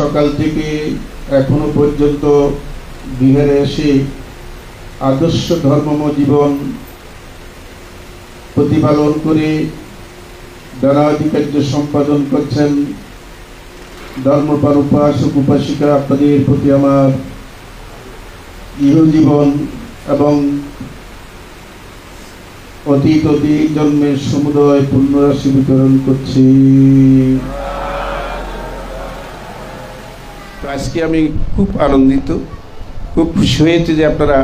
সকাল থেকে এখনো পর্যন্ত বিহারে এসে আদর্শ ধর্মময় জীবন প্রতিপালন করে নানাবিধ কার্য সম্পাদন করছেন ধর্মপ্রাণ উপাসক উপাসিকা। আপনাদের প্রতি আমার ইহজীবন এবং অতীত জন্মের সমুদয় পুণ্যরাশি বিতরণ করছি। আজকে আমি খুব আনন্দিত, খুব খুশি হয়েছি যে আপনারা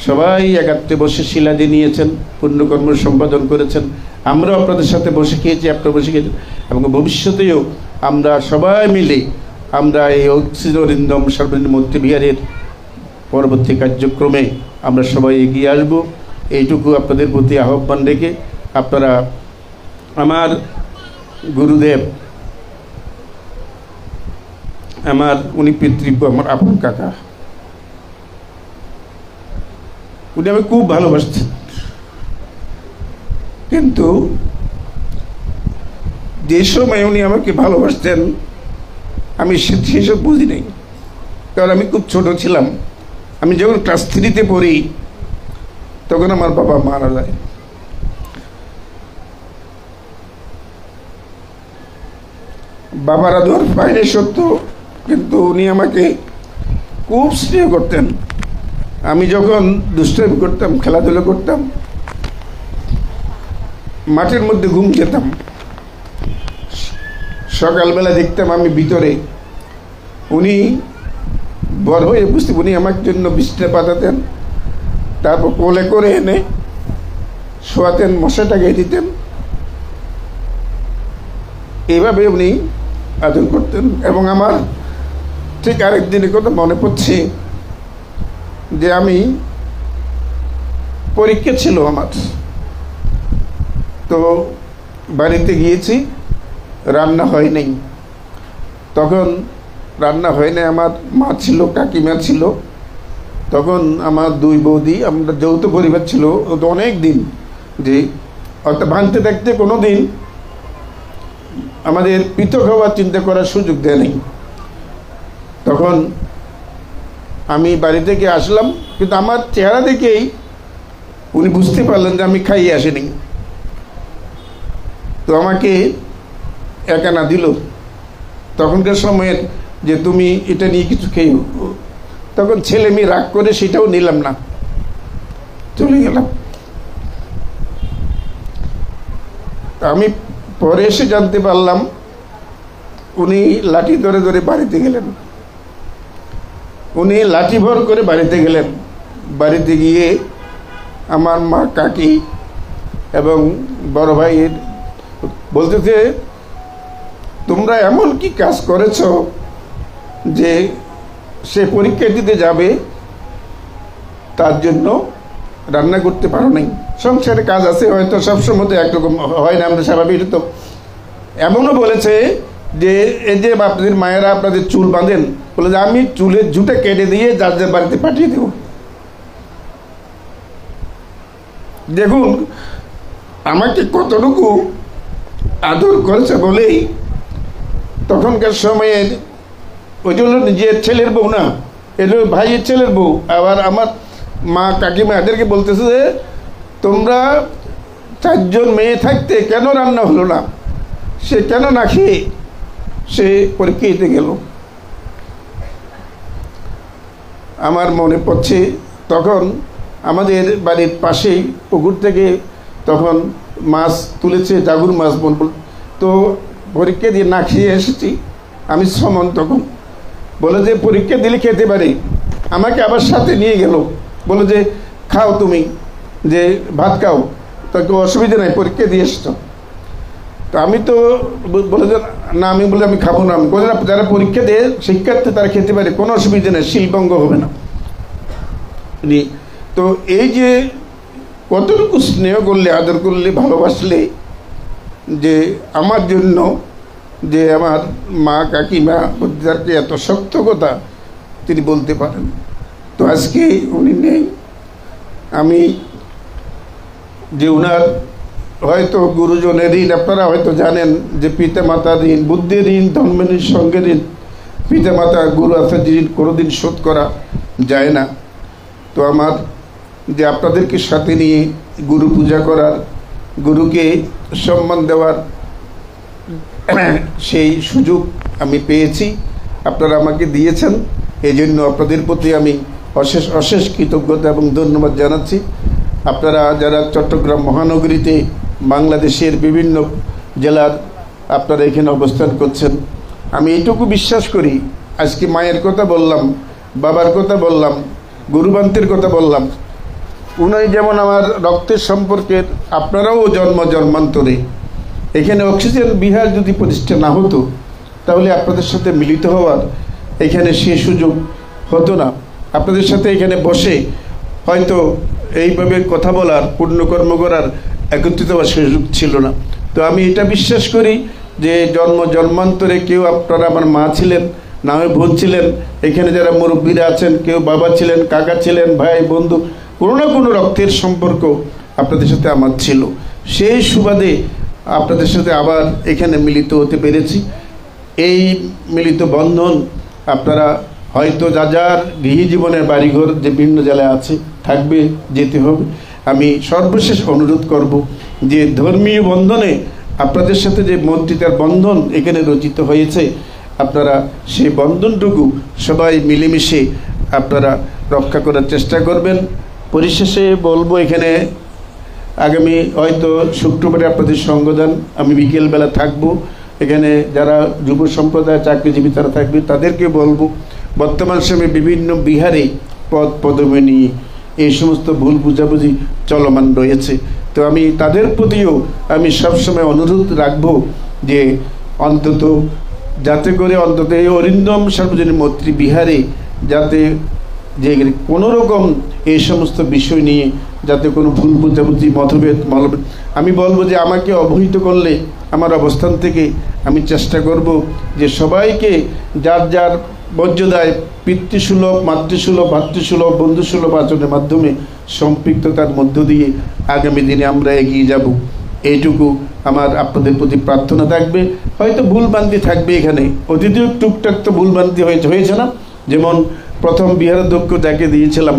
সবাই একাত্রে বসে শিলাদি নিয়েছেন, পুণ্যকর্ম সম্পাদন করেছেন। আমরাও আপনাদের সাথে বসে খেয়েছি, আপনারা বসে খেয়েছেন, এবং ভবিষ্যতেও আমরা সবাই মিলে আমরা এই অরিন্দম সর্বজনীন মূর্তি বিহারের পরবর্তী কার্যক্রমে আমরা সবাই এগিয়ে আসব, এইটুকু আপনাদের প্রতি আহ্বান রেখে আপনারা আমার গুরুদেব, আমার উনি পিতৃব্য, আমার আপন কাকা, উনি আমি খুব ভালোবাসতেন, কিন্তু যে সময় উনি আমাকে ভালোবাসতেন আমি সেসব বুঝি নাই, কারণ আমি খুব ছোট ছিলাম। আমি যখন ক্লাস 3-তে পড়ি তখন আমার বাবা মারা যায়। বাবার আদর বাইরে সত্য, কিন্তু উনি আমাকে খুব স্নেহ করতেন। আমি যখন দুষ্টামি করতাম, খেলাধুলা করতাম, মাঠের মধ্যে ঘুম খেতাম, সকালবেলা দেখতাম আমি ভিতরে, উনি বড় হয়ে বুঝতে উনি আমার জন্য বিছনা পাতাতেন, তারপর কোলে করে এনে শোয়াতেন, মশাটা গিয়ে দিতেন, এইভাবে উনি আদর করতেন। এবং আমার ঠিক আরেকদিনের কথা মনে পড়ছে যে আমি পরীক্ষা ছিল আমার, তো বাড়িতে গিয়েছি, রান্না হয় নাই, তখন রান্না হয় নাই, আমার মা ছিল, কাকিমা ছিল, তখন আমার 2 বৌদি, আমরা যৌথ পরিবার ছিল অনেক দিন, যে অর্থাৎ ভাঙতে থাকতে কোনো দিন আমাদের পৃথক হওয়ার চিন্তা করার সুযোগ দেয় নেই। তখন আমি বাড়ি থেকে আসলাম, কিন্তু আমার চেহারা দেখেই উনি বুঝতে পারলেন যে আমি খাইয়ে আসিনি, তো আমাকে একা না দিল। তখনকার সময়ের যে তুমি এটা নিয়ে কিছু খেয়েও, তখন ছেলে মেয়ে রাগ করে সেটাও নিলাম না, চলে গেলাম। আমি পরে এসে জানতে পারলাম উনি লাঠি ধরে ধরে বাড়িতে গেলেন, উনি লাঠি ভর করে বাড়িতে গেলেন। বাড়িতে গিয়ে আমার মা, কাকি এবং বড় ভাইয়ের বলতেছে, তোমরা এমন কি কাজ করেছ যে সে পরীক্ষা দিতে যাবে তার জন্য রান্না করতে পারো নাই। সংসারে কাজ আছে, হয়তো সবসময় তো একরকম হয় না, আমরা স্বাভাবিক। তো এমনও বলেছে যে এই যে আপনাদের মায়েরা আপনাদের চুল বাঁধেন, বলে যে আমি চুলের ঝুঁটে কেটে দিয়ে যার যার বাড়িতে পাঠিয়ে দেব। দেখুন আমাকে কতটুকু আদর করেছে বলেই তখনকার সময়ের, ওই জন্য নিজের ছেলের বউ না, এদের ভাইয়ের ছেলের বউ, আবার আমার মা, কাকিমা এদেরকে বলতেছে যে তোমরা 4 জন মেয়ে থাকতে কেন রান্না হলো না, সে কেন না খেয়ে সে পরীক্ষা দিতে গেল। আমার মনে পড়ছে তখন আমাদের বাড়ির পাশেই পুকুর থেকে তখন মাছ তুলেছে, জাগুর মাছ বলব, তো পরীক্ষা দিয়ে না খেয়ে এসেছি আমি সমন। তখন বলে যে পরীক্ষা দিলে খেতে পারি, আমাকে আবার সাথে নিয়ে গেল, বলে যে খাও তুমি, যে ভাত খাও, তাকে অসুবিধা নাই, পরীক্ষা দিয়ে এসছো। তো আমি তো বলে যে না, আমি বলে আমি খাবো না। আমি বলে যারা পরীক্ষা দেয় শিক্ষার্থী তারা খেতে পারে, কোনো অসুবিধা নেই, শিলভঙ্গ হবে না। তো এই যে কতটুকু স্নেহ করলে, আদর করলে, ভালোবাসলে, যে আমার জন্য যে আমার মা, কাকিমা বুদ্ধিদারকে এত শক্ত কথা তিনি বলতে পারেন। তো আজকে উনি নেই, আমি যে উনার হয়তো গুরুজনের ঋণ, আপনারা হয়তো জানেন যে পিতা মাতার ঋণ, বুদ্ধির ঋণ, ধর্মের ঋণ, সঙ্গের ঋণ, পিতামাতা গুরু আছে যিনি কোনোদিন শোধ করা যায় না। তো আমার যে আপনাদেরকে সাথে নিয়ে গুরু পূজা করার, গুরুকে সম্মান দেওয়ার সেই সুযোগ আমি পেয়েছি, আপনারা আমাকে দিয়েছেন। এই জন্য আপনাদের প্রতি আমি অশেষ অশেষ কৃতজ্ঞতা এবং ধন্যবাদ জানাচ্ছি। আপনারা যারা চট্টগ্রাম মহানগরীতে বাংলাদেশের বিভিন্ন জেলার আপনারা এখানে অবস্থান করছেন, আমি এইটুকু বিশ্বাস করি, আজকে মায়ের কথা বললাম, বাবার কথা বললাম, গুরুবান্তের কথা বললাম, উনি যেমন আমার রক্তের সম্পর্কের, আপনারাও জন্ম জন্মান্তরে। এখানে অক্সিজেন বিহার যদি প্রতিষ্ঠা না হতো তাহলে আপনাদের সাথে মিলিত হওয়ার এখানে সে সুযোগ হতো না। আপনাদের সাথে এখানে বসে হয়তো এইভাবে কথা বলার, পুণ্যকর্ম করার, একত্রিত হওয়ার সুযোগ ছিল না। তো আমি এটা বিশ্বাস করি যে জন্ম জন্মান্তরে কেউ আপনারা আমার মা ছিলেন, না হয় বোন ছিলেন, এখানে যারা মুরব্বীরা আছেন কেউ বাবা ছিলেন, কাকা ছিলেন, ভাই, বন্ধু, কোনো না কোনো রক্তের সম্পর্ক আপনাদের সাথে আমার ছিল। সেই সুবাদে আপনাদের সাথে আবার এখানে মিলিত হতে পেরেছি। এই মিলিত বন্ধন আপনারা হয়তো যা যার গৃহী জীবনের বাড়িঘর যে বিভিন্ন জেলায় আছে, থাকবে, যেতে হবে। আমি সর্বশেষ অনুরোধ করব যে ধর্মীয় বন্ধনে আপনাদের সাথে যে মৈত্রীতার বন্ধন এখানে রচিত হয়েছে, আপনারা সেই বন্ধনটুকু সবাই মিলেমিশে আপনারা রক্ষা করার চেষ্টা করবেন। পরিশেষে বলবো, এখানে আগামী হয়তো শুক্রবারে আপনাদের সঙ্গদান, আমি বিকেলবেলা থাকবো এখানে। যারা যুব সম্প্রদায়, চাকরিজীবী তারা থাকবে, তাদেরকে বলবো বর্তমান সময়ে বিভিন্ন বিহারে পদ পদবি নিয়ে এই সমস্ত ভুল বুঝাবুঝি চলমান রয়েছে। তো আমি তাদের প্রতিও আমি সবসময় অনুরোধ রাখবো যে অন্তত যাতে করে অন্তত এই অরিন্দম সার্বজনীন মৈত্রী বিহারে যাতে যে কোনো রকম এই সমস্ত বিষয় নিয়ে যাতে কোনো ভুল বুঝাবুঝি, মতভেদ, আমি বলবো যে আমাকে অবহিত করলে আমার অবস্থান থেকে আমি চেষ্টা করব যে সবাইকে যার যার মর্যাদায় পিতৃসুলভ, মাতৃসুলভ, ভাতৃসুলভ, বন্ধুসুলভ আচরণের মাধ্যমে সম্পৃক্ততার মধ্য দিয়ে আগামী দিনে আমরা এগিয়ে যাব। এইটুকু আমার আপনাদের প্রতি প্রার্থনা থাকবে। হয়তো ভুলভ্রান্তি থাকবে, এখানে অতীতেও টুকটাক তো ভুলভ্রান্তি হয়েছে না? যেমন প্রথম বিহারাধ্যক্ষ যাকে দিয়েছিলাম,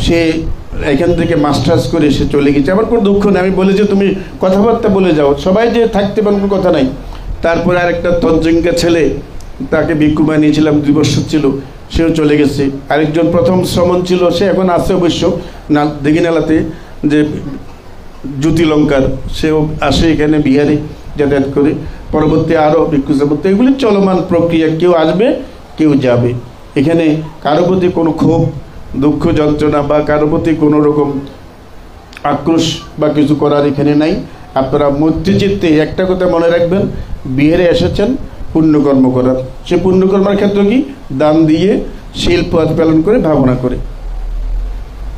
সে এখান থেকে মাস্টার্স করে সে চলে গেছে, আমার কোনো দুঃখ নেই। আমি বলেছি তুমি কথাবার্তা বলে যাও, সবাই যে থাকতে পারেন কোনো কথা নাই। তারপরে আরেকটা তঞ্জঙ্গা ছেলে, তাকে ভিক্ষু বানিয়েছিলাম, 2 বছর ছিল, সেও চলে গেছে। আরেকজন প্রথম শ্রমণ ছিল, সে এখন আছে অবশ্য না দিঘিনালাতে, যে জ্যোতিলঙ্কার, সেও আসে এখানে বিহারে যাতায়াত করে। পরবর্তী আরও ভিক্ষু শ্রমণ, এগুলি চলমান প্রক্রিয়া, কেউ আসবে কেউ যাবে। এখানে কারো প্রতি কোনো ক্ষোভ, দুঃখ, যন্ত্রণা বা কারো প্রতি কোনো রকম আক্রোশ বা কিছু করার এখানে নাই। আপনারা মৈত্রীচিত্তে একটা কথা মনে রাখবেন, বিহারে এসেছেন পুণ্যকর্ম করার। সে পুণ্যকর্মের ক্ষেত্র কি? দান দিয়ে, শিল্প পালন করে, ভাবনা করে।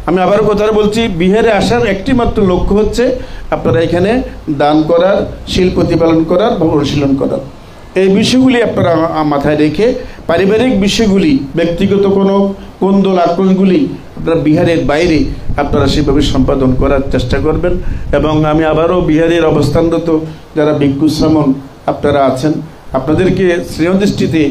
আমি আবারও কথা বলছি, বিহারে আসার একটি মাত্র লক্ষ্য হচ্ছে আপনারা এখানে দান করার, শিল্প প্রতিপালন করার, অনুশীলন করার। এই বিষয়গুলি আপনারা মাথায় রেখে পারিবারিক বিষয়গুলি, ব্যক্তিগত কোনো কোন্দল আক্রোশগুলি আপনারা বিহারের বাইরে আপনারা সেভাবে সম্পাদন করার চেষ্টা করবেন। এবং আমি আবারও বিহারের অবস্থানরত যারা ভিক্ষু শ্রমণ আপনারা আছেন, আপনাদেরকে স্নেহদৃষ্টিতে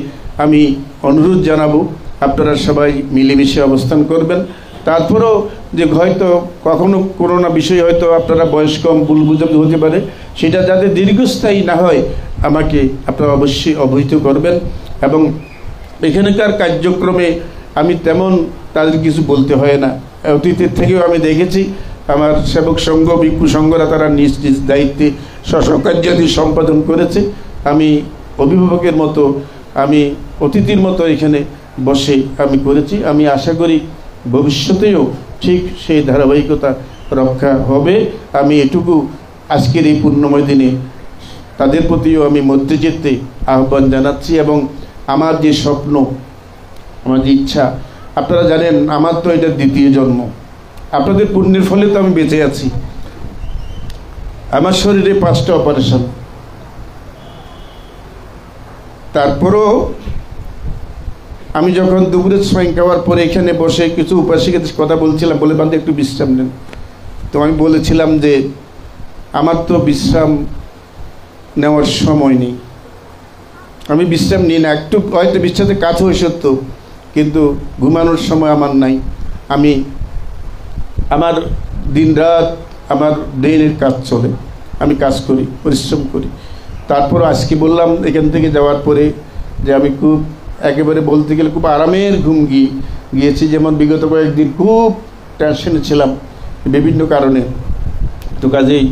আমি অনুরোধ জানাবো আপনারা সবাই মিলেমিশে অবস্থান করবেন। তারপরেও যে হয়তো কখনো কোনো না বিষয় হয়তো আপনারা বয়স কম, ভুল বুঝাবুঝি হতে পারে, সেটা যাতে দীর্ঘস্থায়ী না হয় আমাকে আপনারা অবশ্যই অবহিত করবেন। এবং এখানকার কার্যক্রমে আমি তেমন তাদের কিছু বলতে হয় না। অতীতের থেকেও আমি দেখেছি আমার সেবক সংঘ, ভিক্ষু সংঘরা তারা নিজ নিজ দায়িত্বে স্বকার্যাদি সম্পাদন করেছে। আমি অভিভাবকের মতো, আমি অতিথির মতো এখানে বসে আমি করেছি। আমি আশা করি ভবিষ্যতেও ঠিক সেই ধারাবাহিকতা রক্ষা হবে। আমি এটুকু আজকের এই পুণ্যময় দিনে তাদের প্রতিও আমি মৈত্রীচিত্তে আহ্বান জানাচ্ছি। এবং আমার যে স্বপ্ন, আমার যে ইচ্ছা, আপনারা জানেন আমার তো এটা দ্বিতীয় জন্ম। আপনাদের পুণ্যের ফলে তো আমি বেঁচে আছি। আমার শরীরে 5টা অপারেশন, তারপরও আমি যখন দুপুরের সময় খাওয়ার পরে এখানে বসে কিছু উপাসীকে কথা বলছিলাম, বলে বান্ধে একটু বিশ্রাম নেন। তো আমি বলেছিলাম যে আমার তো বিশ্রাম নেওয়ার সময় নেই। আমি বিশ্রাম নিই না, একটু হয়তো বিশ্বাসের কাছে হয়ে সত্য, কিন্তু ঘুমানোর সময় আমার নাই। আমি আমার দিন রাত আমার ব্রেনের কাজ চলে, আমি কাজ করি, পরিশ্রম করি। তারপর আজকে বললাম এখান থেকে যাওয়ার পরে যে আমি খুব একেবারে বলতে গেলে খুব আরামের ঘুম গিয়েছি। যেমন বিগত কয়েকদিন খুব টেনশনে ছিলাম বিভিন্ন কারণে। তো কাজেই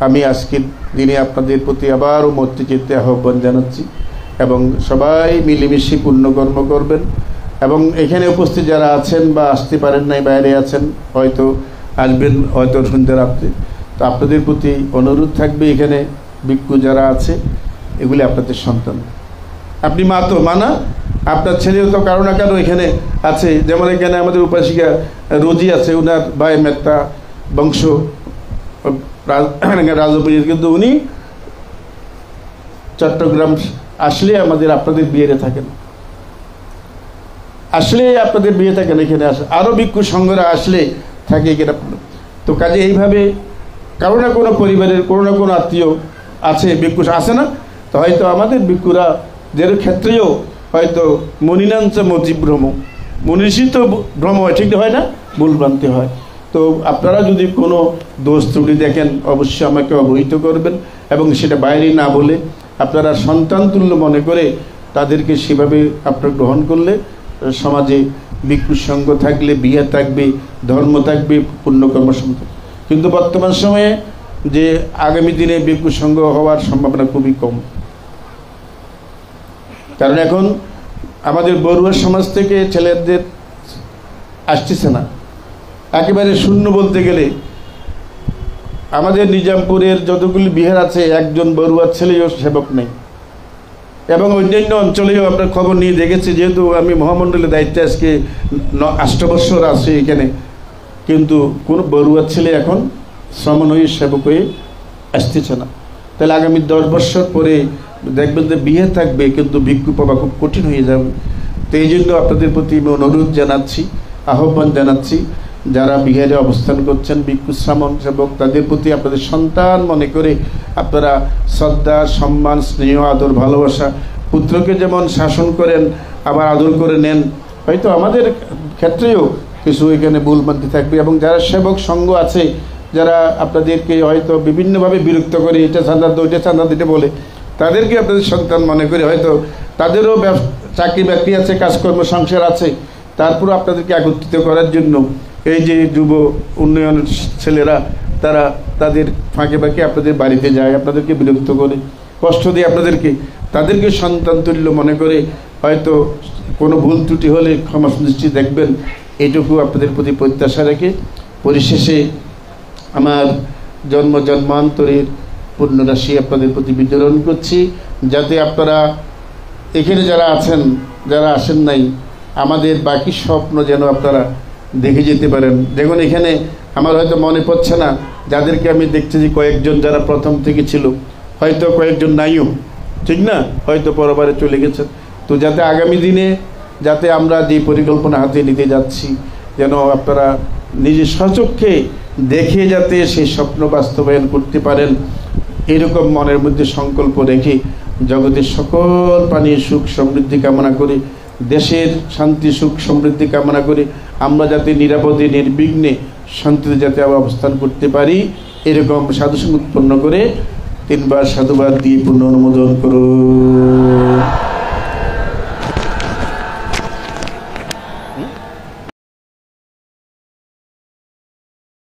আমি আজকের দিনে আপনাদের প্রতি আবারও মৈত্রীচিত্তে আহ্বান জানাচ্ছি এবং সবাই মিলেমিশে পুণ্যকর্ম করবেন। এবং এখানে উপস্থিত যারা আছেন বা আসতে পারেন নাই, বাইরে আছেন, হয়তো আসবেন হয়তো সন্ধ্যা রাত্রে, তো আপনাদের প্রতি অনুরোধ থাকবে, এখানে ভিক্ষু যারা আছে এগুলি আপনাদের সন্তান। আপনি মা তো মানা, আপনার ছেলেও তো কারো না কারো এখানে আছে। যেমন এখানে আমাদের উপাসিকা রোজি আছে, ওনার ভাই মেত্তা বংশ রাজপুরীর, কিন্তু উনি চট্টগ্রাম আসলে আপনাদের বিয়েতে থাকেন, আসলে আপনাদের বিয়ে থাকেন, এখানে আসে। আরও ভিক্ষু সংঘরা আসলে থাকে এখানে। তো কাজে এইভাবে কারো না কোনো পরিবারের কোনো না কোনো আত্মীয় আছে, ভিক্ষু আসে না। তো হয়তো আমাদের ভিক্ষুরা দের ক্ষেত্রেও হয়তো মনিনাঞ্চ মতি ভ্রম, মনীষী তো ভ্রম হয়, ঠিক হয় না, ভুলভ্রান্তি হয়। তো আপনারা যদি কোনো দোষ ত্রুটি দেখেন অবশ্যই আমাকে অবহিত করবেন, এবং সেটা বাইরে না বলে আপনারা সন্তান তুল্য মনে করে তাদেরকে সেভাবে আপনারা গ্রহণ করলে সমাজে ভিক্ষু সঙ্গ থাকলে বিয়ে থাকবে, ধর্ম থাকবে, পুণ্যকর্ম থাকবে। কিন্তু বর্তমান সময়ে যে আগামী দিনে ভিক্ষু সঙ্গ হওয়ার সম্ভাবনা খুবই কম, কারণ এখন আমাদের বড়ুয়া সমাজ থেকে ছেলেদের আসতেছে না, একেবারে শূন্য বলতে গেলে। আমাদের নিজামপুরের যতগুলি বিহার আছে একজন বড়ুয়ার ছেলেও সেবক নেই, এবং অন্যান্য অঞ্চলেও আপনার খবর নিয়ে দেখেছি, যেহেতু আমি মহামণ্ডলের দায়িত্বে আজকে 8 বছর আছে এখানে, কিন্তু কোনো বড়ুয়ার ছেলে এখন শ্রমণীয় সেবক হয়ে আসতেছে না। তাহলে আগামী 10 বছর পরে দেখবেন যে বিয়ে থাকবে কিন্তু ভিক্ষু পাওয়া খুব কঠিন হয়ে যাবে। তো এই জন্য আপনাদের প্রতি আমি অনুরোধ জানাচ্ছি, আহ্বান জানাচ্ছি, যারা বিহারে অবস্থান করছেন ভিক্ষু শ্রামণ সেবক, তাদের প্রতি আপনাদের সন্তান মনে করে আপনারা শ্রদ্ধা, সম্মান, স্নেহ, আদর, ভালোবাসা, পুত্রকে যেমন শাসন করেন আবার আদর করে নেন। হয়তো আমাদের ক্ষেত্রেও কিছু এখানে ভুলভ্রান্তি থাকবে, এবং যারা সেবক সঙ্গ আছে যারা আপনাদেরকে হয়তো বিভিন্নভাবে বিরক্ত করে, এটা চাঁদা দো, ওইটা চাঁদা দিতে বলে, তাদেরকে আপনাদের সন্তান মনে করে, হয়তো তাদেরও চাকরি বাকরি আছে, কাজকর্ম সংসার আছে, তারপরও আপনাদেরকে একত্রিত করার জন্য এই যে যুব উন্নয়ন ছেলেরা তারা তাদের ফাঁকে ফাঁকে আপনাদের বাড়িতে যায়, আপনাদেরকে বিরক্ত করে, কষ্ট দিয়ে আপনাদেরকে, তাদেরকে সন্তান তুল্য মনে করে হয়তো কোনো ভুল ত্রুটি হলে ক্ষমা দৃষ্টি দেখবেন, এটুকু আপনাদের প্রতি প্রত্যাশা রেখে পরিশেষে আমার জন্মান্তরের পুণ্যরাশি আপনাদের প্রতি বিতরণ করছি, যাতে আপনারা এখানে যারা আছেন, যারা আসেন নাই, আমাদের বাকি স্বপ্ন যেন আপনারা দেখে যেতে পারেন। দেখুন এখানে আমার হয়তো মনে পড়ছে না, যাদেরকে আমি দেখছি যে কয়েকজন যারা প্রথম থেকে ছিল, হয়তো কয়েকজন নাইও, ঠিক না, হয়তো পরবারে চলে গেছেন। তো যাতে আগামী দিনে যাতে আমরা যে পরিকল্পনা হাতে নিতে যাচ্ছি, যেন আপনারা নিজে স্বচক্ষে দেখে যাতে সেই স্বপ্ন বাস্তবায়ন করতে পারেন, এরকম মনের মধ্যে সংকল্প রেখে জগতের সকল প্রাণীর সুখ সমৃদ্ধি কামনা করে, দেশের শান্তি সুখ সমৃদ্ধি কামনা করে আমরা যাতে নিরাপদে নির্বিঘ্নে শান্তিতে যাতে অবস্থান করতে পারি, এরকম সাধুসঙ্গ উৎপন্ন করে 3 বার সাধুবাদ দিয়ে পূর্ণ অনুমোদন করুন।